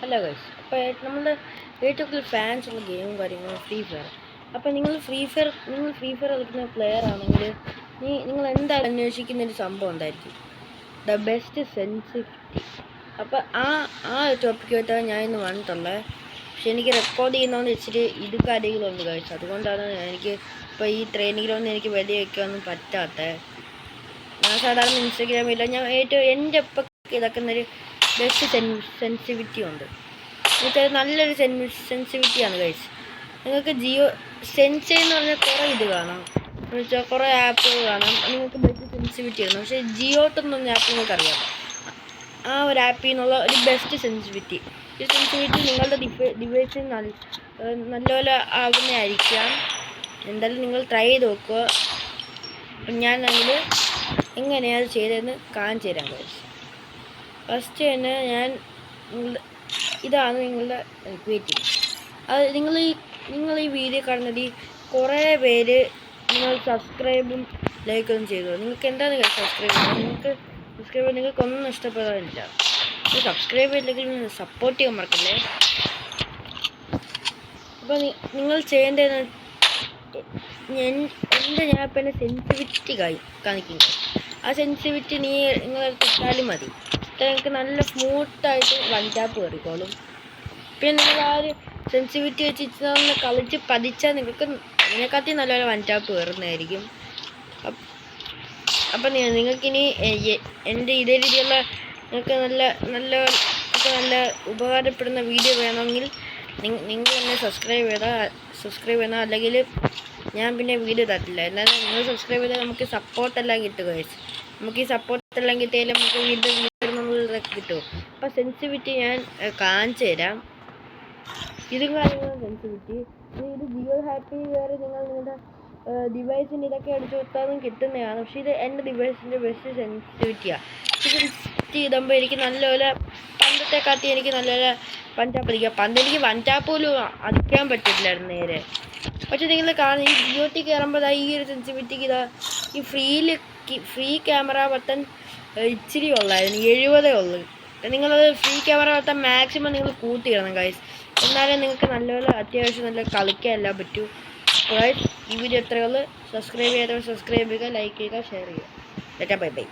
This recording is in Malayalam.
അല്ല ഗൈസ്, അപ്പോൾ നമ്മുടെ ഏറ്റവും കൂടുതൽ ഫാൻസ് ഉള്ള ഗെയിമും കാര്യങ്ങളും ഫ്രീ ഫയർ. അപ്പോൾ നിങ്ങൾ ഫ്രീ ഫയർ കളിക്കുന്ന പ്ലെയർ ആണെങ്കിൽ നിങ്ങൾ എന്തായാലും അന്വേഷിക്കുന്ന ഒരു സംഭവം ഉണ്ടായിരിക്കും, ദ ബെസ്റ്റ് സെൻസിറ്റിവിറ്റി. അപ്പോൾ ആ ടോപ്പിക്കായിട്ടാണ് ഞാൻ ഇന്ന് വന്നിട്ടുള്ളത്. പക്ഷെ എനിക്ക് റെക്കോർഡ് ചെയ്യുന്നതുകൊണ്ട് ഇച്ചിരി കാര്യങ്ങളുണ്ട് ഗൈസ്. അതുകൊണ്ടാണ് എനിക്ക് ഇപ്പോൾ ഈ ട്രെയിനിങ്ങിലൊന്നും എനിക്ക് വലിയ വയ്ക്കാനൊന്നും പറ്റാത്തത്. ഞാൻ സാധാരണ ഇൻസ്റ്റഗ്രാമില്ല, ഞാൻ എൻ്റെ ഒപ്പം ഇതാക്കുന്നൊരു ബെസ്റ്റ് സെൻസിറ്റിവിറ്റി ഉണ്ട്. നിങ്ങൾക്ക് നല്ലൊരു സെൻസിറ്റിവിറ്റിയാണ് ഗൈസ്. നിങ്ങൾക്ക് ജിയോ സെൻസൈ എന്ന് പറഞ്ഞാൽ കുറേ ഇത് കാണാം, എന്ന് വെച്ചാൽ കുറേ ആപ്പുകൾ കാണാം. നിങ്ങൾക്ക് ബെസ്റ്റ് സെൻസിറ്റിവിറ്റി ആണ്. പക്ഷേ ജിയോട്ടെന്ന് പറഞ്ഞ ആപ്പ് നിങ്ങൾക്കറിയാം. ആ ഒരു ആപ്പിൽ നിന്നുള്ള ഒരു ബെസ്റ്റ് സെൻസിറ്റിവിറ്റി. ഈ സെൻസിറ്റിവിറ്റി നിങ്ങളുടെ ഡിവൈസിൽ നല്ലപോലെ ആകുന്നതായിരിക്കാം. എന്തായാലും നിങ്ങൾ ട്രൈ ചെയ്ത് നോക്കുക. ഞാൻ അതിൽ എങ്ങനെയാണ് ചെയ്തതെന്ന് കാണിച്ചു തരാം ഗൈസ്. ഫസ്റ്റ് തന്നെ ഇതാണ് നിങ്ങളുടെ വെയിറ്റിംഗ്. അത് നിങ്ങൾ ഈ വീഡിയോ കാണുന്നത് കുറേ പേര് നിങ്ങൾ സബ്സ്ക്രൈബും ലൈക്കൊന്നും ചെയ്തു. നിങ്ങൾക്ക് എന്താണ് സബ്സ്ക്രൈബ് ചെയ്യുന്നത്? നിങ്ങൾക്കൊന്നും ഇഷ്ടപ്പെടാനില്ല. സബ്സ്ക്രൈബ് ചെയ്തില്ലെങ്കിൽ സപ്പോർട്ട് ചെയ്യാൻ മറക്കല്ലേ. അപ്പോൾ നിങ്ങൾ ചെയ്യേണ്ടതെന്ന് ഞാൻ ഇപ്പം എൻ്റെ സെൻസിറ്റിവിറ്റി കാണിക്കുന്നത്. ആ സെൻസിറ്റിവിറ്റി നിങ്ങൾ കിട്ടാലും മതി. നിങ്ങൾക്ക് നല്ല സ്മൂത്തായിട്ട് വൺ ടാപ്പ് കയറിക്കോളും. പിന്നെ നിങ്ങൾ ആ ഒരു സെൻസിറ്റിവിറ്റി വെച്ച് കളിച്ച് പതിച്ചാൽ നിങ്ങൾക്കത്തി നല്ലപോലെ വൺ ടാപ്പ് കയറുന്നതായിരിക്കും. അപ്പം നിങ്ങൾക്കിനി എൻ്റെ ഇതേ രീതിയിലുള്ള നിങ്ങൾക്ക് നല്ല ഉപകാരപ്പെടുന്ന വീഡിയോ വേണമെങ്കിൽ നിങ്ങൾ എന്നെ സബ്സ്ക്രൈബ് ചെയ്താൽ അല്ലെങ്കിൽ ഞാൻ പിന്നെ വീഡിയോ തരില്ല. എന്നാലും നിങ്ങൾ സബ്സ്ക്രൈബ് ചെയ്താൽ നമുക്ക് സപ്പോർട്ടെല്ലാം കിട്ടും ഗൈസ്. നമുക്ക് ഈ സപ്പോർട്ടെല്ലാം കിട്ടിയാലും നമുക്ക് വീണ്ടും ഇതൊക്കെ കിട്ടും. അപ്പോൾ സെൻസിറ്റിവിറ്റി ഞാൻ കാണിച്ചു തരാം. ഇതും കാര്യങ്ങളും സെൻസിറ്റിവിറ്റി. ഇത് ജിയോ ഹാപ്പി വേറെ നിങ്ങളുടെ ഡിവൈസിൻ്റെ ഇതൊക്കെ അടിച്ചു കൊടുത്താലും കിട്ടുന്നതാണ്. പക്ഷേ ഇത് എൻ്റെ ഡിവൈസിൻ്റെ ബെസ്റ്റ് സെൻസിറ്റിവിറ്റിയാണ്. ഇത് സെറ്റ് ചെയ്തുമ്പോൾ എനിക്ക് നല്ലപോലെ പണ്ടത്തെ കാട്ടി എനിക്ക് നല്ലപോലെ വൺ ടാപ്പ് അടിക്കാം. പണ്ട് എനിക്ക് വൺ ടാപ്പ് പോലും അടിക്കാൻ പറ്റില്ലായിരുന്നു നേരെ. പക്ഷെ നിങ്ങൾ കാണും, ഈ ജിയോട്ടി കയറുമ്പോൾ ഈ ഒരു സെൻസിറ്റിവിറ്റിക്ക് ഈ ഫ്രീ ക്യാമറ ബട്ടൺ ഇച്ചിരി ഉള്ളായിരുന്നു, 70 ഉള്ളു. നിങ്ങളത് ഫ്രീ ക്യാമറ ബട്ടൺ മാക്സിമം നിങ്ങൾ കൂട്ടിയിടണം ഗൈസ്. എന്നാലേ നിങ്ങൾക്ക് നല്ലപോലെ അത്യാവശ്യം നല്ല കളിക്കാൻ എല്ലാം പറ്റൂ. ഗൈസ്, ഈ വീഡിയോ എത്രയുള്ളൂ. സബ്സ്ക്രൈബ് ചെയ്തവർ സബ്സ്ക്രൈബ് ചെയ്യുക, ലൈക്ക് ചെയ്യുക, ഷെയർ ചെയ്യുക. Bye bye.